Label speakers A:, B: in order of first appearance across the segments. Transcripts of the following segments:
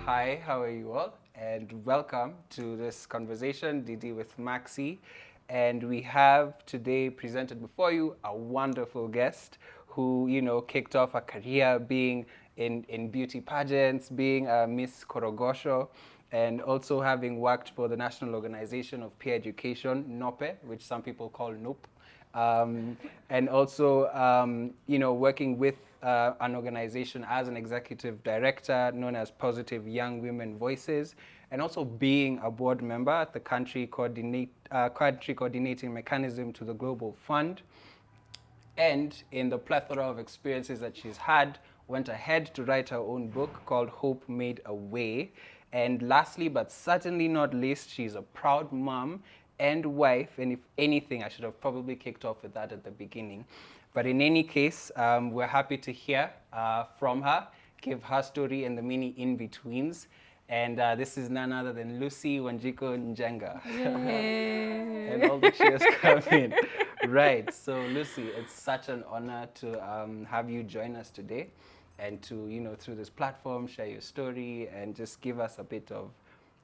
A: Hi, how are you all? And welcome to this conversation, DDwithMaqC. And we have today presented before you a wonderful guest who, kicked off a career being in beauty pageants, being a Miss Korogosho, and also having worked for the National Organization of Peer Education, NOPE, which some people call NOOP. And also, working with an organization as an executive director known as Positive Young Women Voices, and also being a board member at the country coordinating mechanism to the Global Fund. And in the plethora of experiences that she's had, went ahead to write her own book called Hope Made a Way. And lastly, but certainly not least, she's a proud mom and wife, and if anything, I should have probably kicked off with that at the beginning. But in any case, we're happy to hear from her, give her story and the many in-betweens. And this is none other than Lucy Wanjiku Njenga. And all the cheers come in. Right, so Lucy, it's such an honor to have you join us today and to, through this platform, share your story and just give us a bit of,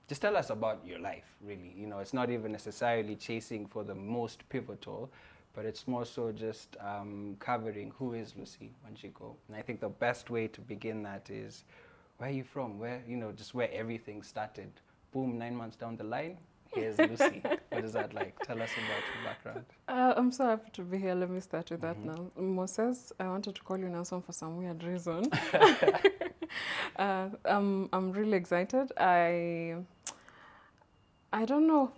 A: just tell us about your life, really. It's not even necessarily chasing for the most pivotal, but it's more so just covering who is Lucy Wanjiku. And I think the best way to begin that is, where are you from? Where, just where everything started. Boom, 9 months down the line, here's Lucy. What is that like? Tell us about your background.
B: I'm so happy to be here. Let me start with that now. Moses, I wanted to call you Nelson for some weird reason. I'm really excited. I don't know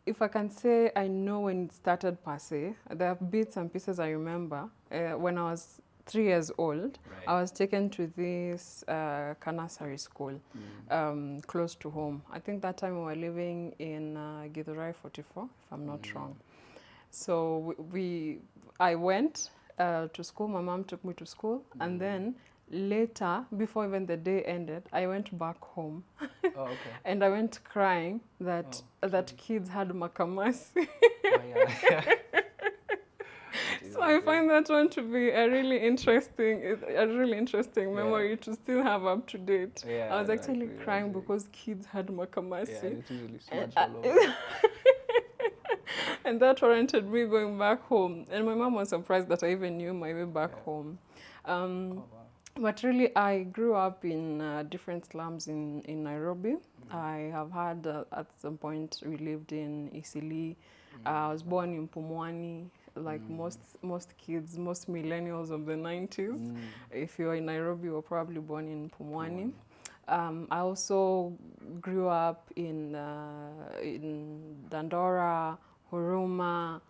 B: if I can say I know when it started per se. There are bits and pieces I remember. When I was 3 years old, right. I was taken to this nursery school close to home. I think that time we were living in Githurai 44, if I'm not wrong. So I went to school. My mom took me to school, and then later, before even the day ended, I went back home. Oh, okay. And I went crying that kids had makamasi. Oh, yeah. So I find that one to be a really interesting memory to still have up to date. Yeah, I was actually crying because kids had makamasi. Yeah, it usually smudged all over. And that warranted me going back home. And my mom was surprised that I even knew my way back home. Wow. But really, I grew up in different slums in Nairobi. I have had, at some point, we lived in Isili. I was born in Pumwani, like most kids, most millennials of the 90s. If you're in Nairobi, you were probably born in Pumwani. I also grew up in Dandora, Huruma.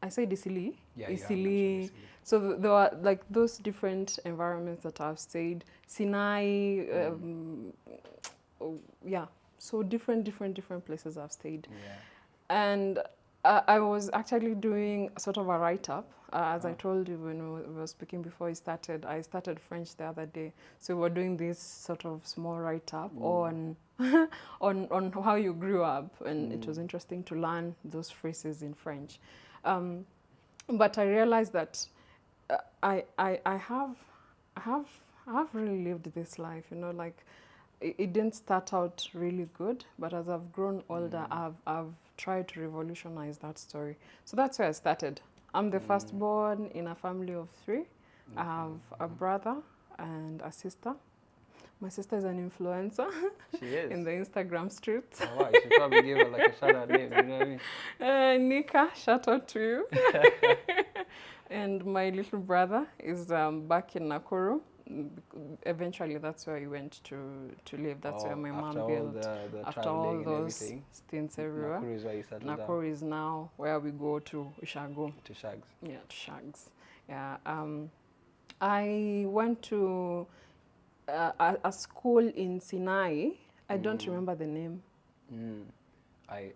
B: I said Isili. Yeah, Isili. So there were like those different environments that I've stayed. Sinai, so different places I've stayed. Yeah. And I was actually doing sort of a write-up. As I told you when we were speaking before I started French the other day. So we were doing this sort of small write-up on how you grew up, and it was interesting to learn those phrases in French. But I realized that I have really lived this life, like it didn't start out really good, but as I've grown older, I've tried to revolutionize that story. So that's where I started. I'm the firstborn in a family of 3. I have a brother and a sister. My sister is an influencer. She is. In the Instagram streets.
A: Oh, wow. You should probably give her like a shout out name, you know what I mean?
B: Nika, shout out to you. And my little brother is back in Nakuru. Eventually, that's where he went to live. That's where my mom built. After all those stints everywhere.
A: Nakuru is where you settled down.
B: Nakuru is now where we go to Ushago.
A: To Shags.
B: Yeah, to Shags. Yeah. I went to a school in Sinai. I don't remember the name.
A: I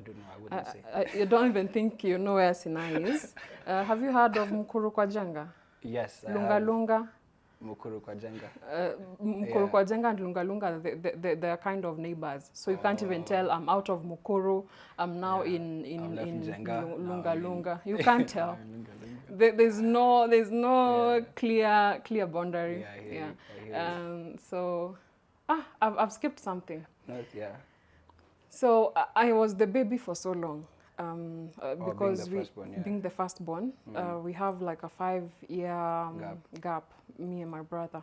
A: don't know. I wouldn't say.
B: You don't even think you know where Sinai is. Have you heard of Mukuru kwa Njenga?
A: Yes.
B: Lunga.
A: Mukuru kwa Njenga.
B: Mukuru kwa Njenga and Lunga, they're kind of neighbors. So you can't even tell I'm out of Mukuru. I'm now in Lunga. You can't tell. there's no clear boundary.
A: Yeah, I hear you.
B: So, I've skipped something.
A: Yeah.
B: So I was the baby for so long. Because being the firstborn, we have like a 5-year gap, me and my brother.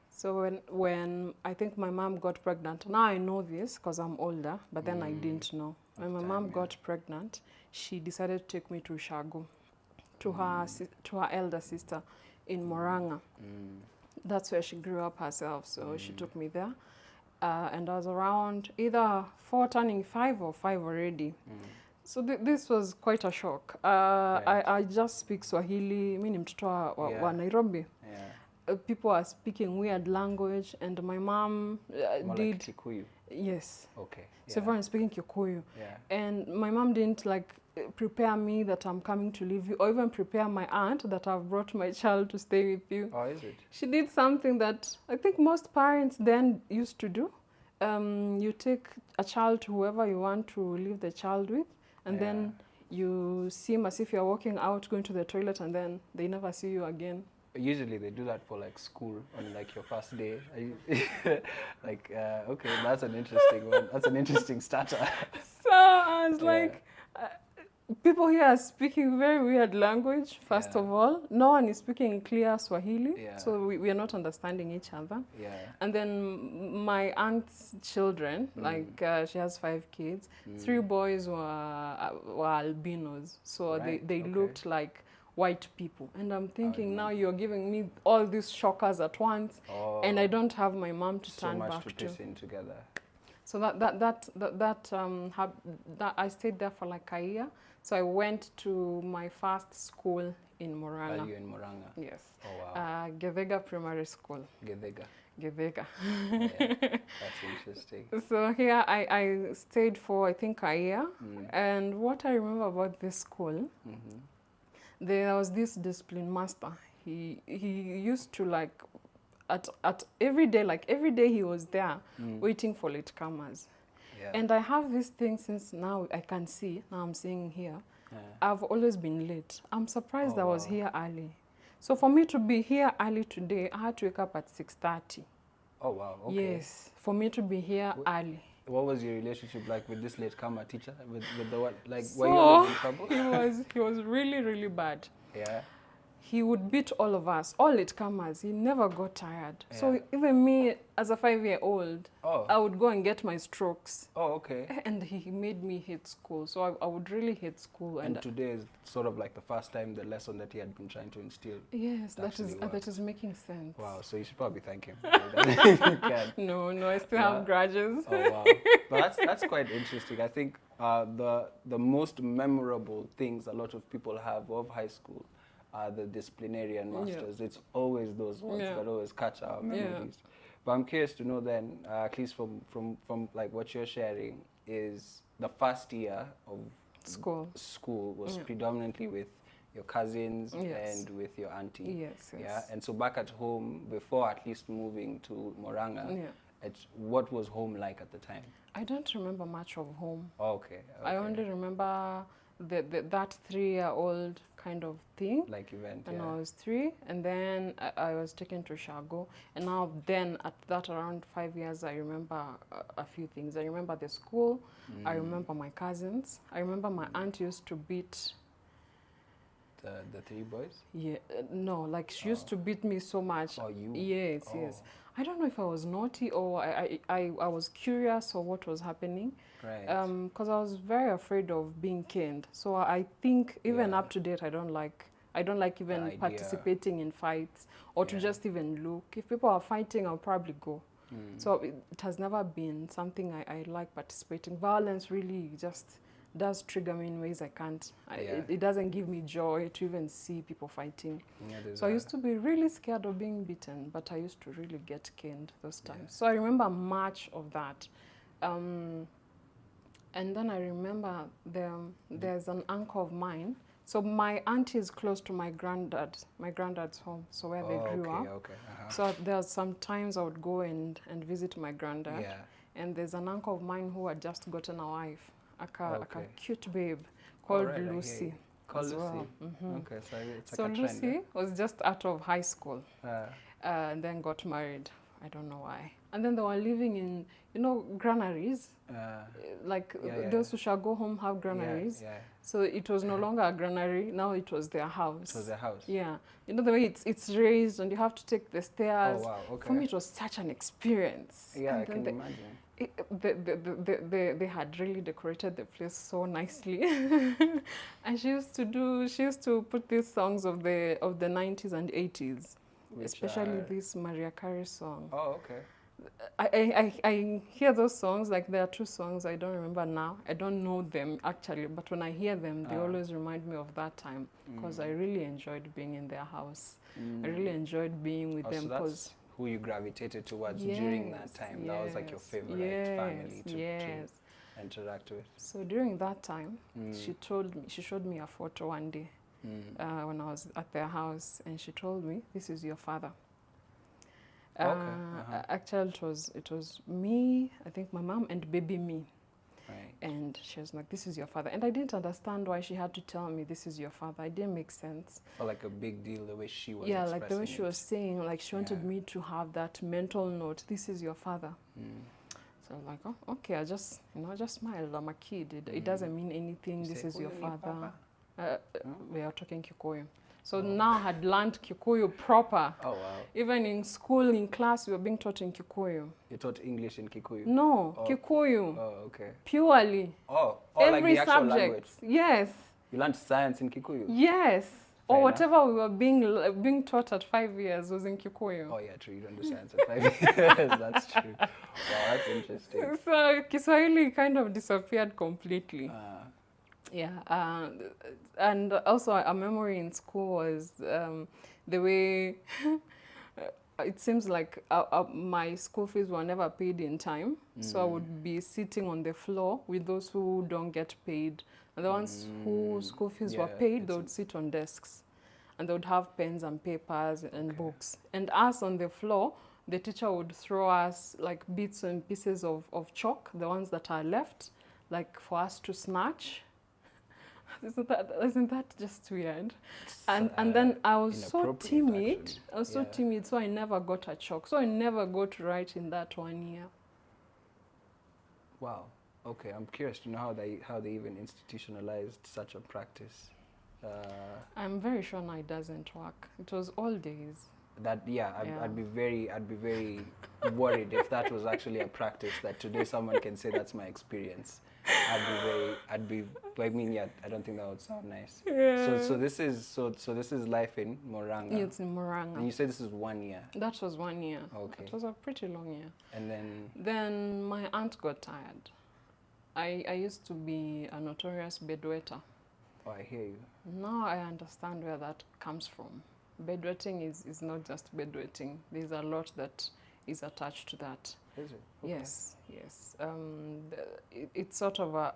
B: So when I think my mom got pregnant, now I know this because I'm older, but then I didn't know. When my mom got pregnant, she decided to take me to Shago, to her elder sister in Moranga. That's where she grew up herself, so she took me there. And I was around either 4 turning 5 or 5 already. So this was quite a shock. I just speak Swahili. Mimi ni mtoto wa Nairobi. People are speaking weird language, and my mom did.
A: Like Kikuyu.
B: Yes.
A: Okay.
B: So everyone is speaking Kikuyu. And my mom didn't like prepare me that I'm coming to leave you, or even prepare my aunt that I've brought my child to stay with you.
A: Oh, is it?
B: She did something that I think most parents then used to do. You take a child to whoever you want to leave the child with, and then you seem as if you're walking out, going to the toilet, and then they never see you again.
A: Usually they do that for like school on like your first day. Like, okay, that's an interesting one. That's an interesting starter.
B: So I was like, people here are speaking very weird language, first of all. No one is speaking clear Swahili, so we are not understanding each other. And then my aunt's children, like she has 5 kids, 3 boys were albinos, so they looked like white people. And I'm thinking, now you're giving me all these shockers at once, and I don't have my mom to turn back to. So much to piece in together. So that I stayed there for like a year. So I went to my first school in Moranga.
A: Are you in Moranga?
B: Yes.
A: Oh, wow.
B: Gevega Primary School.
A: Gevega.
B: Yeah,
A: that's interesting.
B: So here I stayed for I think a year. And what I remember about this school, there was this discipline master. He used to like at every day he was there waiting for latecomers. And I have this thing since now I can see, now I'm seeing here. I've always been late. I'm surprised I was here early. So for me to be here early today, I had to wake up at 6:30. Oh wow, okay. Yes, for me to be here early.
A: What was your relationship like with this latecomer teacher? With the what? Like, so, were you always in trouble?
B: he was really, really bad.
A: Yeah.
B: He would beat all of us, all latecomers. He never got tired. So even me, as a 5-year-old, I would go and get my strokes.
A: Oh, okay.
B: And he made me hate school. So I would really hate school.
A: And today is sort of like the first time the lesson that he had been trying to instill.
B: Yes, that is making sense.
A: Wow, so you should probably thank him.
B: No, I still have grudges.
A: Oh, wow. But that's quite interesting. I think the most memorable things a lot of people have of high school are the disciplinarian masters. It's always those ones that always catch our memories. But I'm curious to know then, at least from like what you're sharing, is the first year of school was predominantly with your cousins and with your auntie. Yes. Yeah. And so back at home, before at least moving to Moranga, what was home like at the time?
B: I don't remember much of home.
A: Okay.
B: I only remember that 3-year-old kind of thing,
A: like event,
B: and I was 3, and then I was taken to Shago, and now then at that around 5 years I remember a few things. I remember the school, I remember my cousins, I remember my aunt used to beat
A: the 3 boys.
B: No, like she used to beat me so much.
A: Oh, you?
B: Yes. I don't know if I was naughty or I was curious or what was happening.
A: Right.
B: Because I was very afraid of being caned. So I think even up to date, I don't like even participating in fights or to just even look. If people are fighting, I'll probably go. So it has never been something I like participating. Violence really just does trigger me in ways I can't. It doesn't give me joy to even see people fighting. So I used to be really scared of being beaten, but I used to really get caned those times. So I remember much of that. And then I remember there's an uncle of mine. So my auntie is close to my granddad's home, so where they grew up.
A: Okay.
B: So there's some times I would go and visit my granddad. And there's an uncle of mine who had just gotten a wife, a cute babe called Lucy.
A: Called
B: as
A: Lucy.
B: well.
A: Okay, so it's
B: So
A: like a trend.
B: Lucy was just out of high school
A: Yeah?
B: and then got married. I don't know why. And then they were living in, you know, granaries. Like
A: Yeah.
B: those who shall go home have granaries.
A: Yeah.
B: So it was no longer a granary. Now it was their house.
A: It was their house.
B: Yeah. You know the way it's raised and you have to take the stairs.
A: Oh wow. Okay.
B: For me, it was such an experience.
A: Yeah,
B: And
A: I
B: then
A: can imagine.
B: they had really decorated the place so nicely. And she used to put these songs of the 90s and 80s, especially this Mariah Carey song.
A: Oh, okay.
B: I hear those songs, like there are two songs I don't remember now. I don't know them actually, but when I hear them, they always remind me of that time because I really enjoyed being in their house. I really enjoyed being with them
A: So that's who you gravitated towards during that time. That was like your favorite family to interact with.
B: So during that time, she showed me a photo one day when I was at their house, and she told me, "This is your father." Actually, it was me, I think my mom and baby me.
A: Right.
B: And she was like, "This is your father." And I didn't understand why she had to tell me, "This is your father." It didn't make sense.
A: Felt like a big deal the way she was
B: expressing like the way she was saying, like she wanted me to have that mental note, "This is your father." So I was like, "Oh, okay." I just, just smiled. I'm a kid. It doesn't mean anything. This is your father. We are talking Kikuyu. So now I had learned Kikuyu proper.
A: Oh, wow.
B: Even in school, in class, we were being taught in Kikuyu.
A: You taught English in Kikuyu?
B: No, Kikuyu.
A: Oh, okay.
B: Purely.
A: Every
B: like the actual subject.
A: Language?
B: Yes.
A: You learned science in Kikuyu?
B: Yes. Or whatever we were being taught at 5 years was in Kikuyu.
A: Oh yeah, true. You don't do science at 5 years. That's true. Wow, that's interesting.
B: So Kiswahili kind of disappeared completely. Yeah, and also a memory in school was the way it seems like my school fees were never paid in time. So I would be sitting on the floor with those who don't get paid. And the ones whose school fees were paid, they would sit on desks. And they would have pens and papers and books. And us on the floor, the teacher would throw us like bits and pieces of chalk, the ones that are left, like for us to snatch. Isn't that just weird? And then I was so timid. Actually. I was so timid, so I never got a chalk. So I never got to write in that 1 year.
A: Wow. Okay, I'm curious to know how they even institutionalized such a practice.
B: I'm very sure now it doesn't work. It was all days.
A: I'd be very worried if that was actually a practice that today someone can say that's my experience. I don't think that would sound nice. Yeah. So this is life in Moranga.
B: It's in Moranga.
A: And you said this is 1 year.
B: That was 1 year.
A: Okay.
B: It was a pretty long year.
A: And
B: then my aunt got tired. I used to be a notorious bedwetter.
A: Oh, I hear you.
B: Now I understand where that comes from. Bedwetting is not just bedwetting. There's a lot that is attached to that.
A: Is it? Okay.
B: Yes. It's sort of a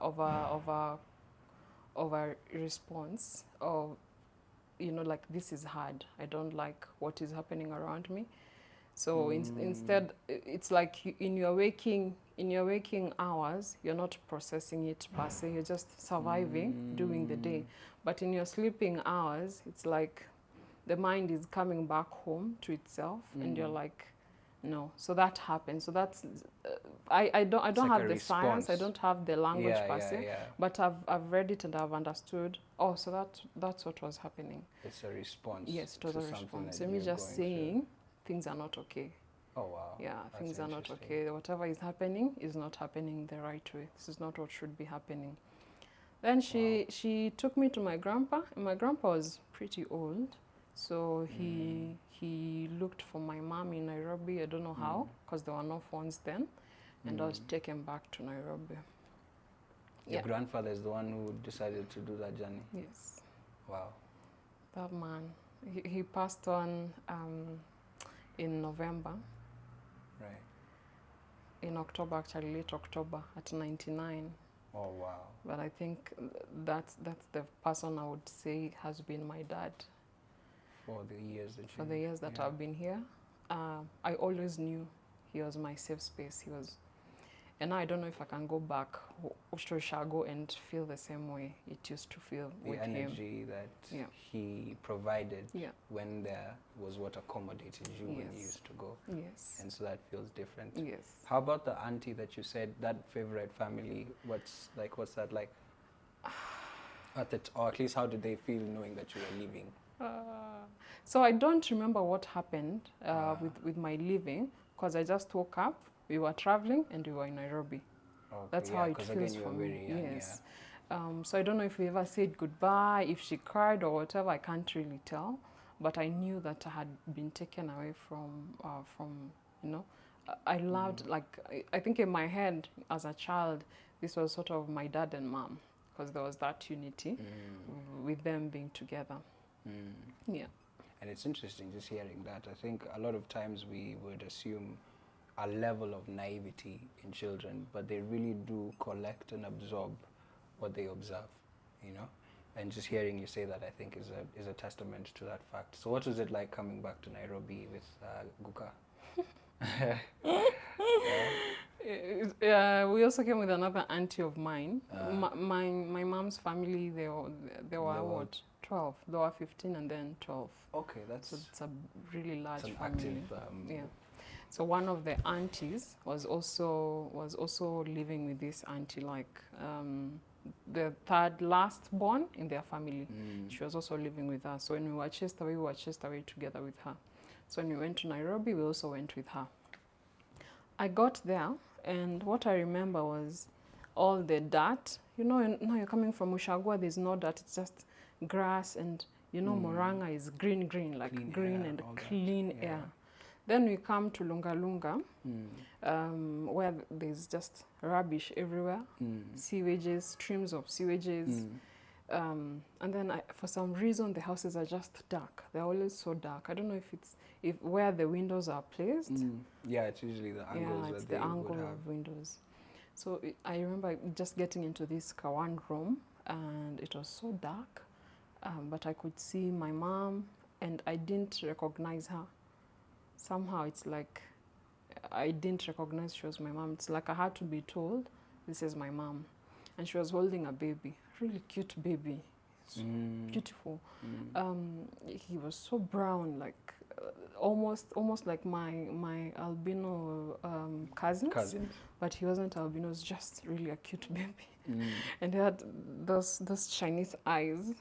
B: response of, like, this is hard. I don't like what is happening around me. So instead, it's like in your waking hours, you're not processing it per se. You're just surviving during the day. But in your sleeping hours, it's like the mind is coming back home to itself, and you're like, no. So that happens. So that's I don't have the science. I don't have the language per se. But I've read it and I've understood. Oh, so that's what was happening.
A: It's a response.
B: Yes, it was a response. So me just saying things are not okay.
A: Oh wow.
B: Yeah, things are not okay. Whatever is happening is not happening the right way. This is not what should be happening. Then she took me to my grandpa, and my grandpa was pretty old. So he looked for my mom in Nairobi. I don't know how, because there were no phones then. And I was taken back to Nairobi.
A: Your grandfather is the one who decided to do that journey?
B: Yes.
A: Wow.
B: That man. He passed on in November.
A: Right.
B: In October, actually, late October, at 99.
A: Oh, wow.
B: But I think that's the person I would say has been my dad.
A: For the years
B: that I've been here, I always knew he was my safe space. And now I don't know if I can go back to Shago and feel the same way it used to feel
A: the
B: with him.
A: energy that he provided when there was what accommodated you when you used to go.
B: Yes.
A: And so that feels different.
B: Yes.
A: How about the auntie that you said, that favorite family? What's that like? Or at least how did they feel knowing that you were leaving?
B: So I don't remember what happened with my leaving, because I just woke up, we were traveling, and we were in Nairobi.
A: Okay,
B: that's how it feels for me.
A: Very young,
B: yes. So I don't know if we ever said goodbye, if she cried or whatever, I can't really tell. But I knew that I had been taken away from I loved, like, I think in my head as a child, this was sort of my dad and mom, because there was that unity with them being together. Yeah.
A: And it's interesting just hearing that. I think a lot of times we would assume a level of naivety in children, but they really do collect and absorb what they observe, you know? And just hearing you say that, I think, is a testament to that fact. So what was it like coming back to Nairobi with Guka?
B: We also came with another auntie of mine. My mom's family, they were what? 12. They were 15 and then 12.
A: Okay,
B: so it's a really large family.
A: Active,
B: So one of the aunties was also living with this auntie, like the third last born in their family. She was also living with her. So when we were chased away together with her. So when we went to Nairobi, we also went with her. I got there, and what I remember was all the dirt. You know, now you're coming from Ushagua, there's no dirt, it's just grass, and you know, Moranga is green, like clean green air, and clean air. Then we come to Lunga, where there's just rubbish everywhere, sewages, streams of sewages. And then for some reason, the houses are just dark. They're always so dark. I don't know if where the windows are placed.
A: Yeah, it's usually the angles
B: it's
A: that they
B: the angle
A: would have.
B: of windows. So I remember just getting into this Kawan room, and it was so dark, but I could see my mom, and I didn't recognize her. Somehow it's like I didn't recognize she was my mom. It's like I had to be told, this is my mom. And she was holding a baby, really cute baby, so beautiful. He was so brown, like almost like my albino cousins, but he wasn't albino. It was just really a cute baby, and he had those Chinese eyes.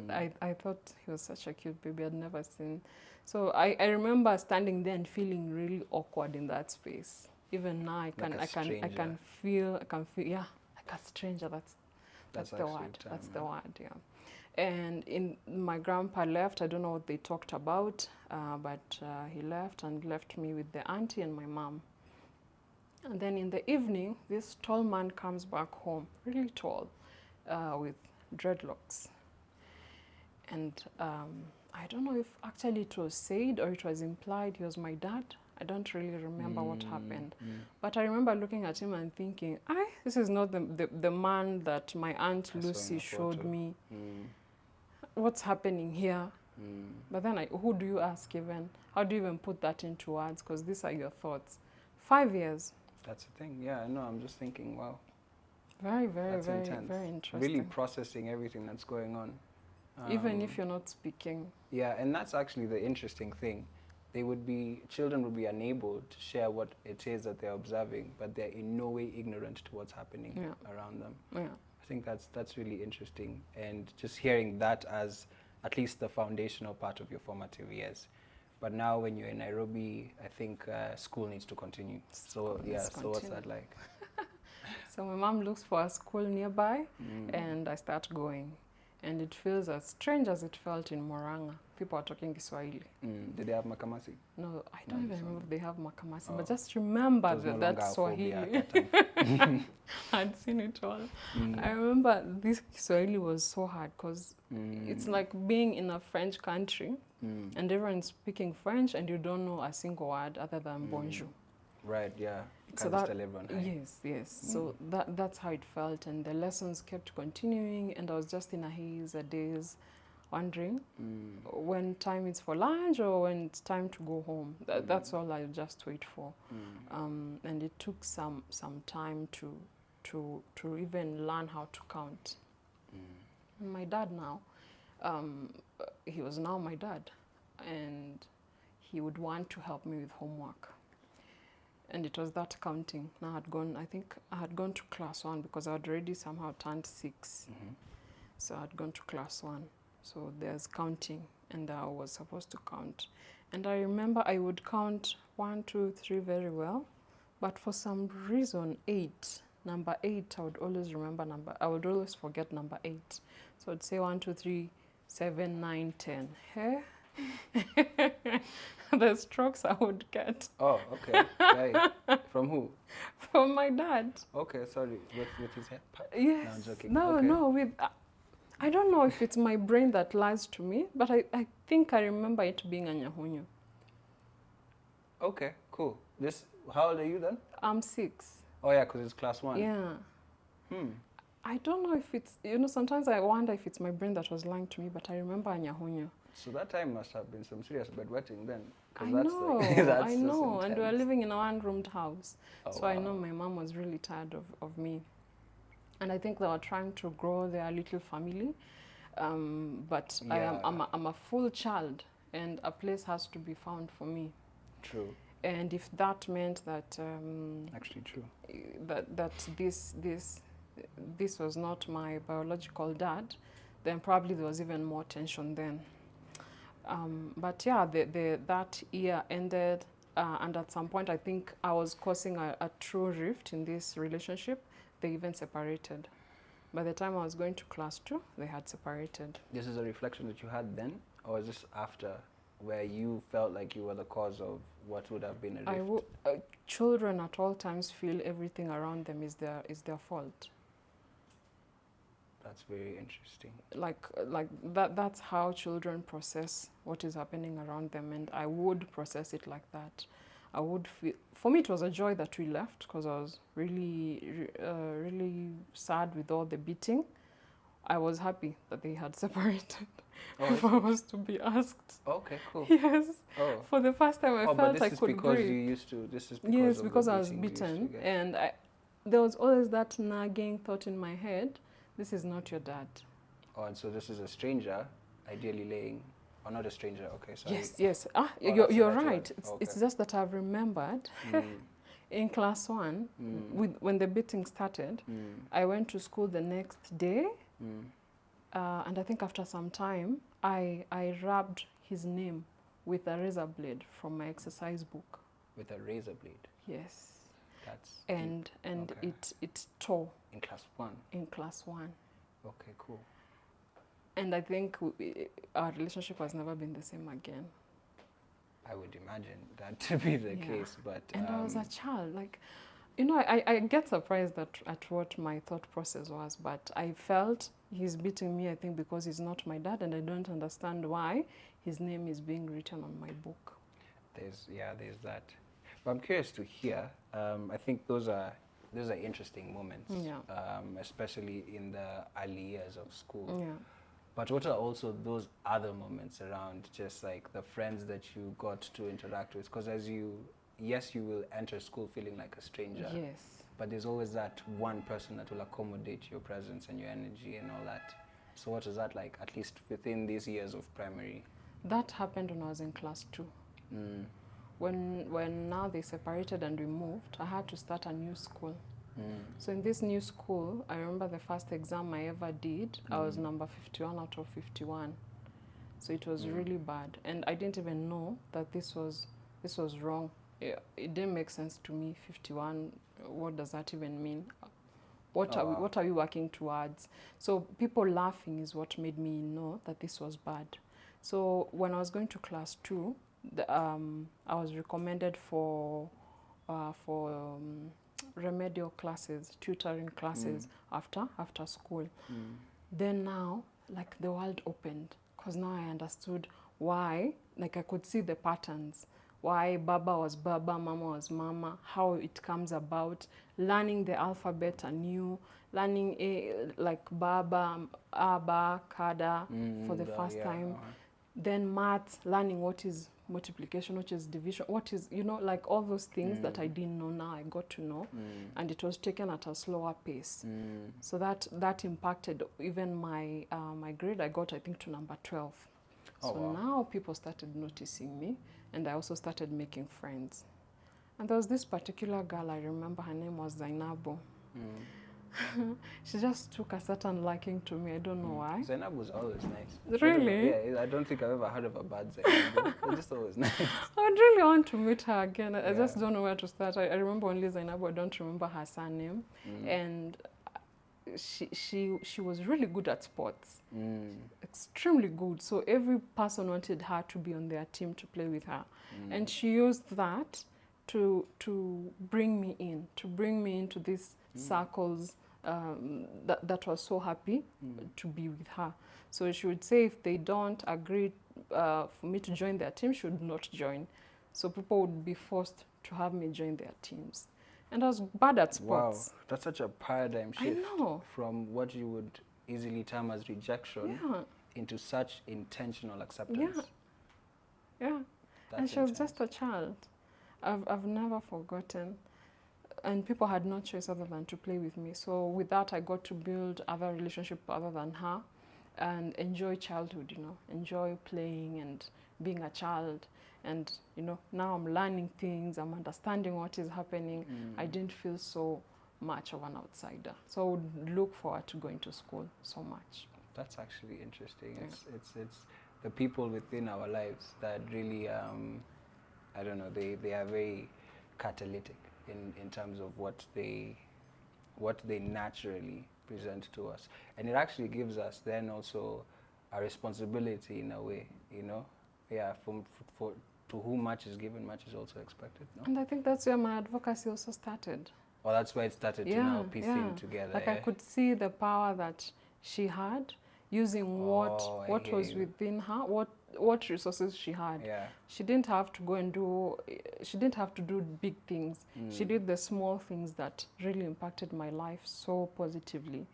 B: I thought he was such a cute baby. I'd never seen. So I remember standing there and feeling really awkward in that space. Even now, I can feel, yeah, like a stranger. That's the word. That's the word. Yeah. And my grandpa left. I don't know what they talked about, but he left and left me with the auntie and my mom. And then in the evening, this tall man comes back home, really tall, with dreadlocks. And I don't know if actually it was said or it was implied he was my dad. I don't really remember what happened. But I remember looking at him and thinking, this is not the man that my Aunt Lucy showed me. What's happening here? But then who do you ask even? How do you even put that into words? Because these are your thoughts. 5 years.
A: That's the thing. Yeah, I know. I'm just thinking, wow.
B: Very, very, very, very interesting.
A: Really processing everything that's going on.
B: Even if you're not speaking.
A: Yeah, and that's actually the interesting thing. Children would be unable to share what it is that they're observing, but they're in no way ignorant to what's happening around them. Yeah. I think that's really interesting. And just hearing that as at least the foundational part of your formative years. But now when you're in Nairobi, I think school needs to continue. So what's that like?
B: So my mom looks for a school nearby, and I start going. And it feels as strange as it felt in Moranga. People are talking Kiswahili.
A: Did they have Makamasi?
B: No, I don't even remember if they have Makamasi, but just remember that Swahili. I'd seen it all. I remember this Kiswahili was so hard because it's like being in a French country and everyone's speaking French and you don't know a single word other than bonjour.
A: Right, yeah.
B: So yes. So that's how it felt, and the lessons kept continuing, and I was just in a haze, a daze. wondering when time is for lunch or when it's time to go home. That's all I just wait for. And it took some time to even learn how to count. And my dad now, he was now my dad, and he would want to help me with homework. And it was that counting. Now I think I had gone to class 1 because I had already somehow turned 6. So I had gone to class 1. So there's counting, and I was supposed to count. And I remember I would count 1, 2, 3 very well, but for some reason, number 8, I would always remember I would always forget number 8. So I'd say 1, 2, 3, 7, 9, 10. Hey? The strokes I would get.
A: Oh, okay. Right. From who?
B: From my dad.
A: Okay, sorry. With his head?
B: Yes.
A: No, I'm joking.
B: No,
A: okay.
B: no. I don't know if it's my brain that lies to me, but I think I remember it being a nyahunyu.
A: Okay, cool. How old are you then?
B: I'm 6.
A: Oh yeah, because it's class 1.
B: Yeah. I don't know if it's, sometimes I wonder if it's my brain that was lying to me, but I remember a nyahunyu.
A: So that time must have been some serious bedwetting then.
B: I know, I know, and we were living in a one-roomed house. Oh, so wow. I know my mom was really tired of me. And I think they were trying to grow their little family. But yeah. I'm a full child, and a place has to be found for me.
A: True.
B: And if that meant that...
A: actually true.
B: That this was not my biological dad, then probably there was even more tension then. But yeah, that year ended, and at some point I think I was causing a true rift in this relationship. They even separated. By the time I was going to class 2, they had separated.
A: This is a reflection that you had then, or is this after, where you felt like you were the cause of what would have been a rift?
B: Children at all times feel everything around them is their fault.
A: That's very interesting.
B: Like that's how children process what is happening around them, and I would process it like that. I would feel, for me it was a joy that we left, because I was really sad with all the beating. I was happy that they had separated. Oh, if I was to be asked.
A: Okay, cool.
B: Yes.
A: Oh.
B: For the first time I felt I could breathe.
A: Because you used to, this is because
B: yes, because I was beaten, and there was always that nagging thought in my head, this is not your dad. Oh,
A: and so this is a stranger, ideally laying, or not a stranger, okay, sorry.
B: Yes, yes. You're right. It's just that I've remembered in class 1, when the beating started, I went to school the next day, and I think after some time, I rubbed his name with a razor blade from my exercise book.
A: With a razor blade?
B: Yes.
A: That's
B: and okay. it tore.
A: In class 1?
B: In class 1.
A: Okay, cool.
B: And I think our relationship has never been the same again.
A: I would imagine that to be the case, but...
B: And I was a child, like, I get surprised at what my thought process was, but I felt he's beating me, I think, because he's not my dad, and I don't understand why his name is being written on my book.
A: There's that. But I'm curious to hear. I think those are interesting moments, especially in the early years of school.
B: Yeah.
A: But what are also those other moments around, just like the friends that you got to interact with? Because you will enter school feeling like a stranger.
B: Yes.
A: But there's always that one person that will accommodate your presence and your energy and all that. So what is that like, at least within these years of primary?
B: That happened when I was in class 2. When now they separated and we moved, I had to start a new school. So in this new school, I remember the first exam I ever did, I was number 51 out of 51. So it was really bad. And I didn't even know that this was wrong. It didn't make sense to me. 51, what does that even mean? What are we working towards? So people laughing is what made me know that this was bad. So when I was going to class 2, I was recommended for remedial classes, tutoring classes after school. Then now, like, the world opened, because now I understood why, like, I could see the patterns, why Baba was Baba, Mama was Mama, how it comes about, learning the alphabet anew, learning like Baba, Aba, Kada for the first time. Then maths, learning what is multiplication, what is division, what is, you know, like all those things that I didn't know, now I got to know. And it was taken at a slower pace. So that impacted even my my grade. I got, I think, to number 12. So now people started noticing me, and I also started making friends. And there was this particular girl, I remember her name was Zainabu. She just took a certain liking to me. I don't know why.
A: Zainab was always nice.
B: Really?
A: Yeah, I don't think I've ever heard of a bad Zainab. They're just always nice.
B: I would really want to meet her again. I just don't know where to start. I remember only Zainab. I don't remember her surname. And she was really good at sports. Extremely good. So every person wanted her to be on their team to play with her. And she used that to bring me into these circles that was so happy to be with her. So she would say if they don't agree for me to join their team, she would not join. So people would be forced to have me join their teams. And I was bad at sports.
A: Wow, that's such a paradigm shift.
B: I know.
A: From what you would easily term as rejection into such intentional acceptance.
B: Yeah. And she was just a child. I've never forgotten. And people had no choice other than to play with me. So with that, I got to build other relationships other than her and enjoy childhood, you know, enjoy playing and being a child. And, you know, now I'm learning things, I'm understanding what is happening. I didn't feel so much of an outsider. So I would look forward to going to school so much.
A: That's actually interesting. Yeah. It's the people within our lives that really, I don't know, they are very catalytic in terms of what they naturally present to us. And it actually gives us then also a responsibility in a way, you know? Yeah, for to whom much is given, much is also expected, no?
B: And I think that's where my advocacy also started.
A: Well, that's where it started to now piecing together.
B: Like I could see the power that she had using what was within her, what resources she had. She didn't have to go and she didn't have to do big things. She did the small things that really impacted my life so positively,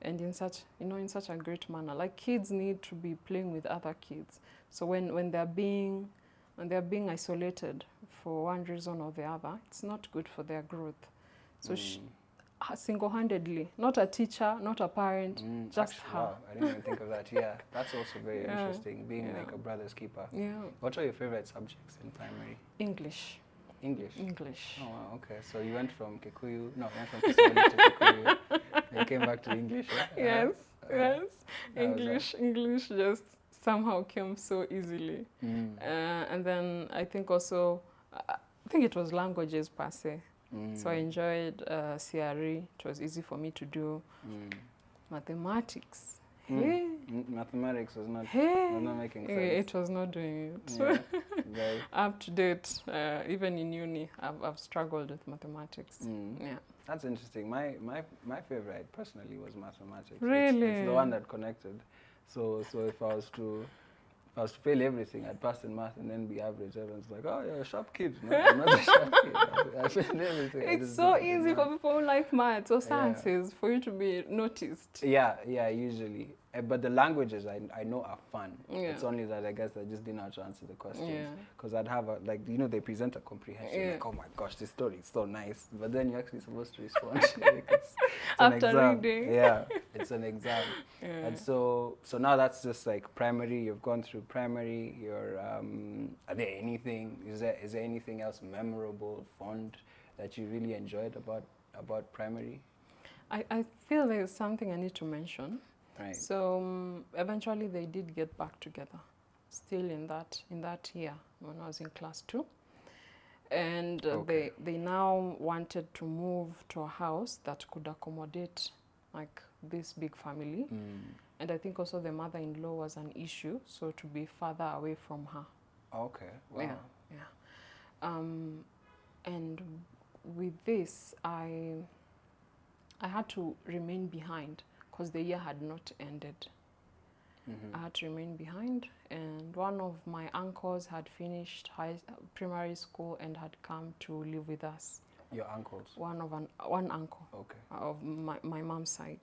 B: and in such a great manner. Like kids need to be playing with other kids. So when they're being isolated for one reason or the other, it's not good for their growth. So she, single-handedly, not a teacher, not a parent, just her.
A: Wow, I didn't even think of that. Yeah, that's also very interesting, being like a brother's keeper. Yeah. What are your favorite subjects in primary?
B: English.
A: English?
B: English.
A: Oh, wow, okay. So you went from Kikuyu, no, went from Kiswahili to Kikuyu, and came back to English, yeah?
B: Yes. English just somehow came so easily. And then I think also, it was languages per se. So I enjoyed CRE. It was easy for me to do. Mathematics.
A: Mathematics was not making sense.
B: It was not doing it. Yeah. Up to date, even in uni, I've struggled with mathematics. Yeah.
A: That's interesting. My favorite personally was mathematics.
B: Really?
A: It's the one that connected. So if I was to fail everything, I'd pass in math and then be average. Everyone's like, oh, you're a sharp kid. No, I'm not a sharp kid. I failed everything.
B: It's so easy for people who like maths or sciences for you to be noticed.
A: Yeah, usually. But the languages I know are fun. It's only that I guess I just didn't know how to answer the questions. Because I'd have they present a comprehension. Like, oh my gosh, this story is so nice. But then you're actually supposed to respond. It's
B: after
A: an exam.
B: reading.
A: Yeah, it's an exam. And so now that's just like primary. You've gone through primary. You're are there anything? Is there anything else memorable, fond that you really enjoyed about primary?
B: I feel there's something I need to mention.
A: Right.
B: So eventually they did get back together, still in that year when I was in class 2, and they now wanted to move to a house that could accommodate like this big family, and I think also the mother-in-law was an issue, so to be further away from her.
A: Okay. Wow.
B: Yeah. And with this, I had to remain behind, because the year had not ended. I had to remain behind, and one of my uncles had finished primary school and had come to live with us.
A: Your uncles?
B: One uncle,
A: okay,
B: of my mom's side.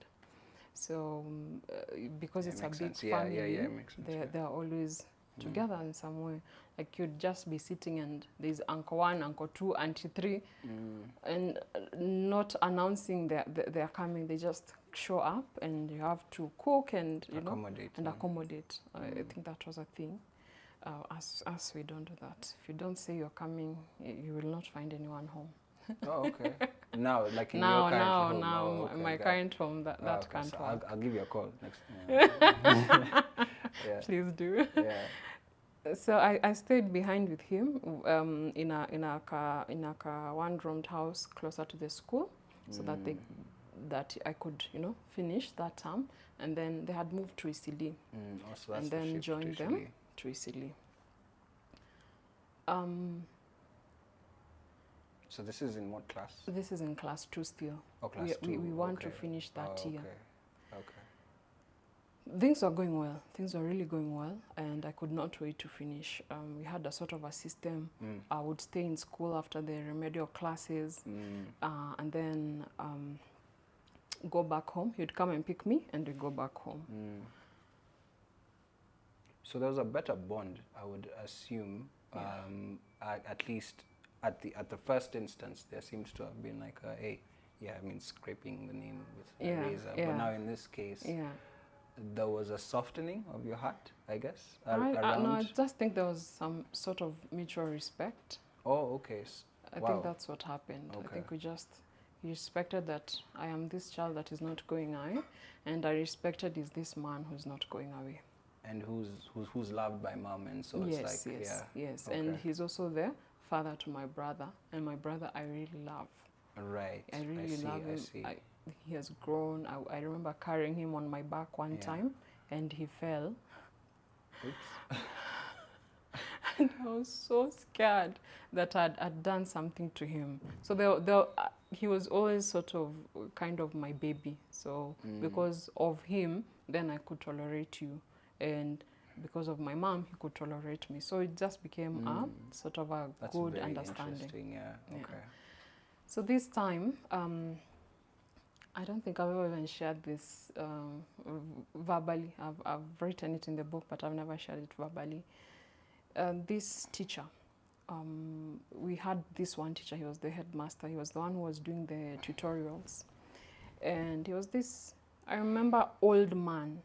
B: So because it's a big
A: sense.
B: family,
A: It makes sense,
B: they're always together in some way. Like you'd just be sitting and there's Uncle 1, Uncle 2, Auntie 3, and not announcing they're coming. They just show up and you have to cook and accommodate. I think that was a thing. As we don't do that. If you don't say you're coming, you will not find anyone home.
A: Oh, okay. Now, like in
B: now,
A: your current
B: now,
A: home?
B: now,
A: Oh, okay,
B: my current home, that
A: okay,
B: can't
A: so
B: work.
A: I'll give you a call next time. Yeah.
B: Please do.
A: Yeah.
B: So I stayed behind with him in a one-roomed house closer to the school, so that I could finish that term, and then they had moved to Isili,
A: So
B: and then joined them to Isili.
A: So this is in what class?
B: This is in class 2 still.
A: Oh, class 2.
B: We want to finish that year.
A: Okay.
B: Things were going well. Things were really going well, and I could not wait to finish. We had a sort of a system. I would stay in school after the remedial classes, and then go back home. He'd come and pick me, and we'd go back home.
A: So there was a better bond, I would assume. At least at the first instance, there seems to have been like scraping the name with a razor. But now in this case, there was a softening of your heart, I guess.
B: No, I just think there was some sort of mutual respect.
A: Oh, okay.
B: I think that's what happened. Okay. I think he respected that I am this child that is not going away, and I respected is this man who's not going away.
A: And who's loved by mom, and so it's like,
B: yes. Okay. And he's also the father to my brother, and my brother I really love.
A: Right.
B: I really love him. He has grown. I remember carrying him on my back one time, and he fell.
A: Oops.
B: And I was so scared that I'd done something to him. So he was always sort of kind of my baby. So because of him, then I could tolerate you. And because of my mom, he could tolerate me. So it just became a sort of a good understanding.
A: Interesting, yeah. Okay.
B: So this time, I don't think I've ever even shared this verbally. I've written it in the book, but I've never shared it verbally. This teacher, we had this one teacher. He was the headmaster. He was the one who was doing the tutorials. And he was this, I remember, old man.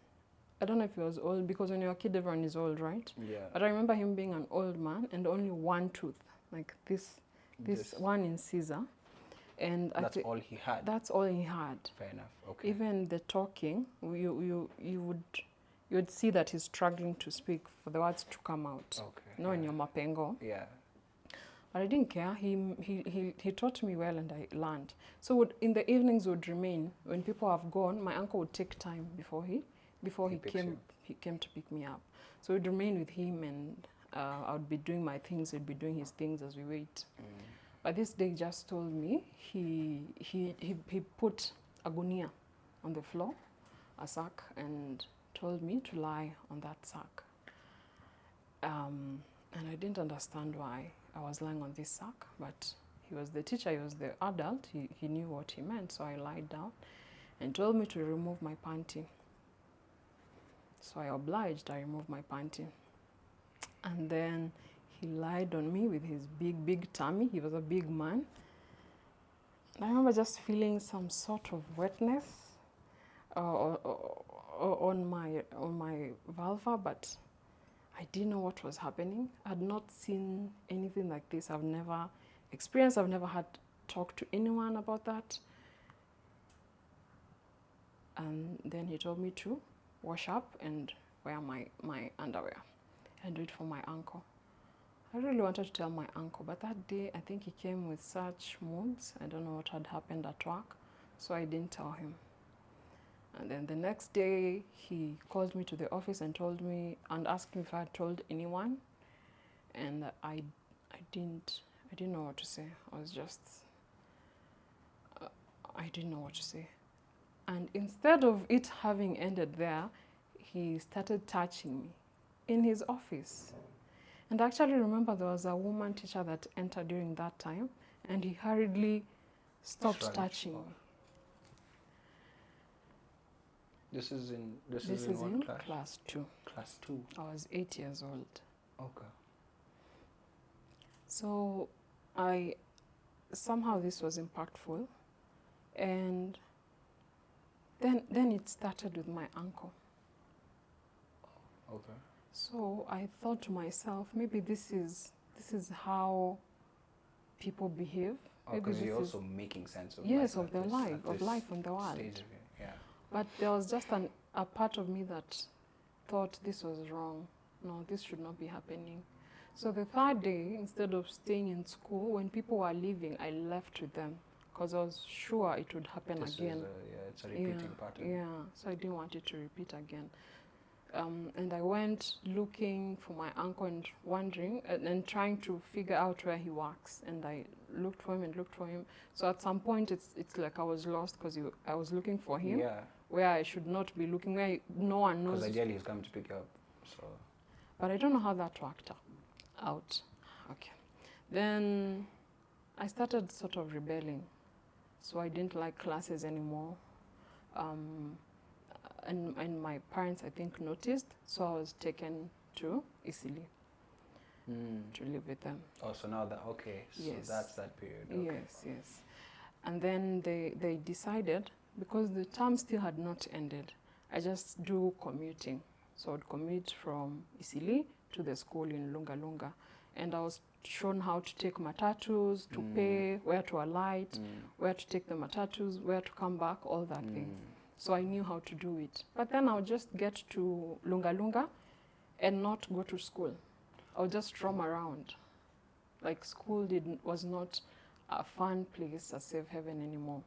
B: I don't know if he was old, because when you're a kid, everyone is old, right?
A: Yeah.
B: But I remember him being an old man and only one tooth, like this one incisor. And
A: that's all he had?
B: That's all he had.
A: Fair enough, okay.
B: Even the talking, you would see that he's struggling to speak for the words to come out.
A: Okay.
B: No, in your mapengo.
A: Yeah.
B: But I didn't care. He taught me well, and I learned. So in the evenings would remain. When people have gone, my uncle would take time before he came to pick me up. So we'd remain with him, and I would be doing my things, he'd be doing his things as we wait. But this day he just told me he put a gunia on the floor, a sack, and told me to lie on that sack. And I didn't understand why I was lying on this sack, but he was the teacher, he was the adult, he knew what he meant. So I lied down and told me to remove my panty. So I obliged, I removed my panty. And then he lied on me with his big tummy. He was a big man. I remember just feeling some sort of wetness on my vulva, but I didn't know what was happening. I had not seen anything like this. I've never experienced, I've never had talked to anyone about that. And then he told me to wash up and wear my underwear and do it for my uncle. I really wanted to tell my uncle, but that day I think he came with such moods. I don't know what had happened at work, so I didn't tell him. And then the next day he called me to the office and told me and asked me if I had told anyone, and I didn't know what to say. I didn't know what to say. And instead of it having ended there, he started touching me in his office. And I actually remember there was a woman teacher that entered during that time, and he hurriedly stopped touching me.
A: This is in
B: in
A: class?
B: Class 2.
A: Class 2.
B: I was 8 years old.
A: Okay.
B: So somehow this was impactful, and then it started with my uncle.
A: Okay.
B: So I thought to myself, maybe this is how people behave.
A: Because you're also making sense of
B: yes,
A: life
B: of their life, of life in the world.
A: Yeah.
B: But there was just a part of me that thought this was wrong. No, this should not be happening. So the third day, instead of staying in school, when people were leaving, I left with them because I was sure it would happen again.
A: It's a repeating pattern.
B: Yeah, so I didn't want it to repeat again. And I went looking for my uncle and wondering and trying to figure out where he works. And I looked for him and looked for him. So at some point, it's like I was lost because I was looking for him where I should not be looking, where no one knows.
A: Because ideally he's coming to pick you up. So.
B: But I don't know how that worked out. Okay. Then I started sort of rebelling. So I didn't like classes anymore. And my parents, I think, noticed. So I was taken to Isili to live with them.
A: Oh, so now that, okay. So
B: yes.
A: That's that period. Okay.
B: Yes. And then they decided, because the term still had not ended, I just do commuting. So I'd commute from Isili to the school in Lunga Lunga. And I was shown how to take matatus, to pay, where to alight, where to take the matatus, where to come back, all that thing. So I knew how to do it. But then I'll just get to Lunga Lunga and not go to school. I'll just roam around. Like school was not a fun place, a safe haven anymore.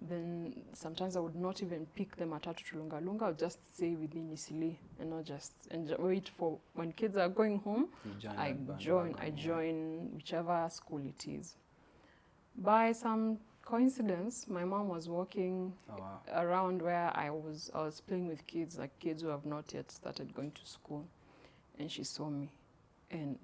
B: Then sometimes I would not even pick the matatu to Lunga Lunga. I'll just stay within Isili and not just wait for when kids are going home. I join whichever school it is. By some coincidence, my mom was walking around where I was playing with kids, like kids who have not yet started going to school. And she saw me, and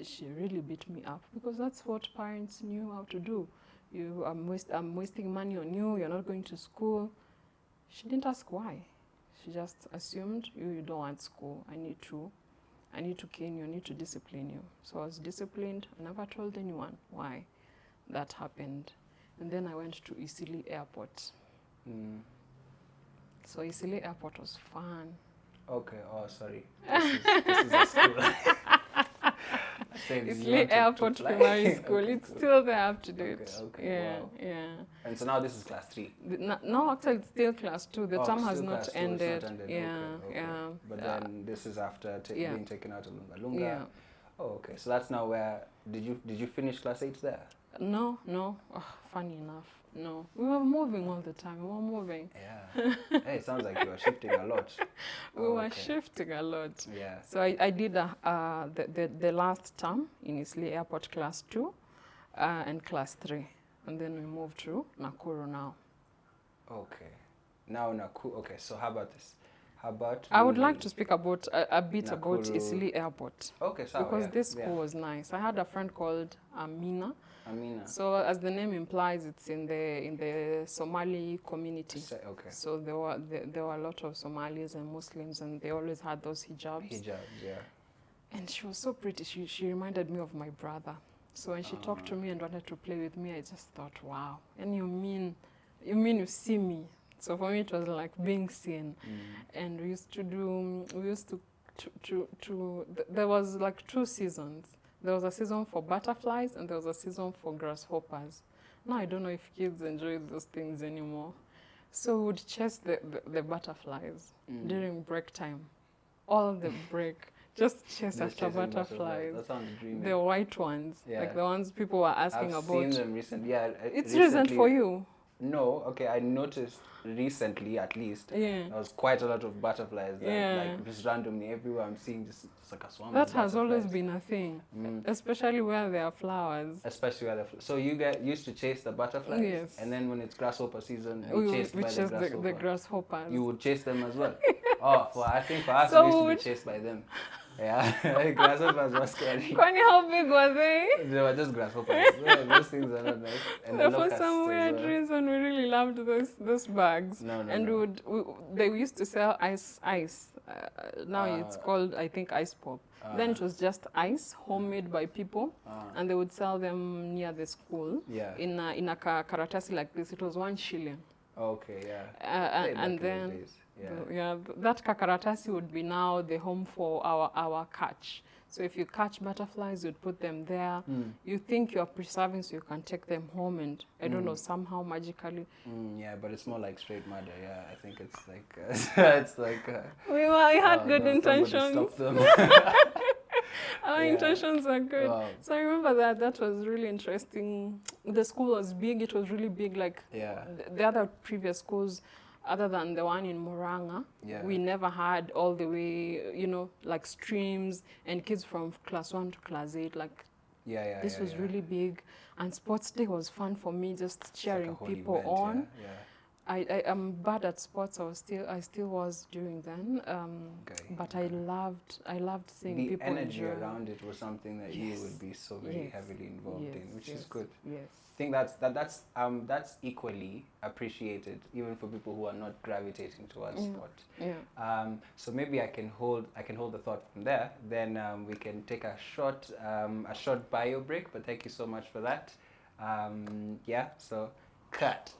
B: she really beat me up, because that's what parents knew how to do. I'm wasting money on you, you're not going to school. She didn't ask why. She just assumed you don't want school. I need to cane you, I need to discipline you. So I was disciplined. I never told anyone why that happened. And then I went to Isili Airport. So Isili Airport was fun.
A: Okay, oh sorry. This is a school.
B: Isili Airport Primary School. It's still there up to date.
A: Okay,
B: yeah,
A: wow.
B: yeah.
A: And so now this is class 3?
B: No, actually it's still class 2. The term has not ended.
A: Yeah,
B: okay.
A: But then this is after being taken out of Lunga Lunga.
B: Yeah.
A: Oh, okay. So that's now where, did you finish class 8 there?
B: No. Oh, funny enough, no. We were moving all the time. We were moving.
A: Yeah. Hey, it sounds like you were shifting a lot.
B: We were shifting a lot.
A: Yeah.
B: So I did the last term in Isli Airport class 2 and class 3. And then we moved to Nakuru now.
A: Okay. Now Nakuru. Okay, so how about this?
B: I would like to speak about a bit
A: Nakuru.
B: about Isili Airport.
A: Okay, so
B: because this school was nice. I had a friend called Amina. So as the name implies, it's in the Somali community.
A: Okay.
B: So there were a lot of Somalis and Muslims, and they always had those hijabs.
A: Hijabs, yeah.
B: And she was so pretty. She reminded me of my brother. So when she talked to me and wanted to play with me, I just thought, wow. And you mean you see me? So for me, it was like being seen. And we used to there was like 2 seasons. There was a season for butterflies and there was a season for grasshoppers. Now I don't know if kids enjoy those things anymore. So we would chase the butterflies during break time. All the break, just chase after butterflies.
A: That sounds dreamy.
B: The white ones, like the ones people were asking about.
A: I've seen them recently. Yeah,
B: it's recent for you.
A: No, okay, I noticed recently at least.
B: Yeah.
A: There was quite a lot of butterflies like just randomly everywhere I'm seeing just like a swarm.
B: That has always been a thing, especially where there are flowers.
A: Especially where so you guys used to chase the butterflies?
B: Yes.
A: And then when it's grasshopper season,
B: we
A: chased by the
B: grasshoppers.
A: You would chase them as well? Oh, I think for us,
B: So
A: we used to
B: would-
A: be chased by them. Yeah, grasshoppers were scary.
B: Kwani, how big were they?
A: They were just grasshoppers. Those things are not nice. And the
B: For
A: locusts
B: some
A: as
B: weird
A: well.
B: reason, we really loved those bags.
A: No,
B: and
A: no.
B: they used to sell ice. Now it's called, I think, ice pop. Then it was just ice, homemade by people, and they would sell them near the school.
A: Yeah.
B: In a karatasi like this. It was 1 shilling.
A: Okay, yeah. Way back
B: And
A: in the
B: then
A: days.
B: that kakaratasi would be now the home for our catch. So if you catch butterflies, you'd put them there. You think you're preserving so you can take them home, and I don't know, somehow magically.
A: Yeah, but it's more like straight murder. Yeah, I think it's like it's like.
B: We had good
A: no, somebody
B: intentions.
A: stop them.
B: Our
A: Yeah.
B: intentions are good.
A: Wow.
B: So I remember that was really interesting. The school was big. It was really big. Like
A: Yeah.
B: the other previous schools, other than the one in Moranga,
A: Yeah.
B: we never had all the way, like streams and kids from class 1 to class 8. Like
A: Yeah.
B: this was really big, and sports day was fun for me, just
A: It's like a
B: cheering
A: whole
B: people
A: event,
B: on.
A: Yeah.
B: I am bad at sports. I still was during then.
A: Okay.
B: But I loved seeing
A: The
B: people
A: energy
B: enjoy.
A: around it was something that you
B: Yes.
A: would be so very
B: Yes.
A: heavily involved in, which is
B: Yes.
A: good.
B: Yes.
A: I think that's equally appreciated, even for people who are not gravitating towards sport.
B: Yeah.
A: So maybe I can hold the thought from there. Then we can take a short bio break. But thank you so much for that. Yeah. So cut.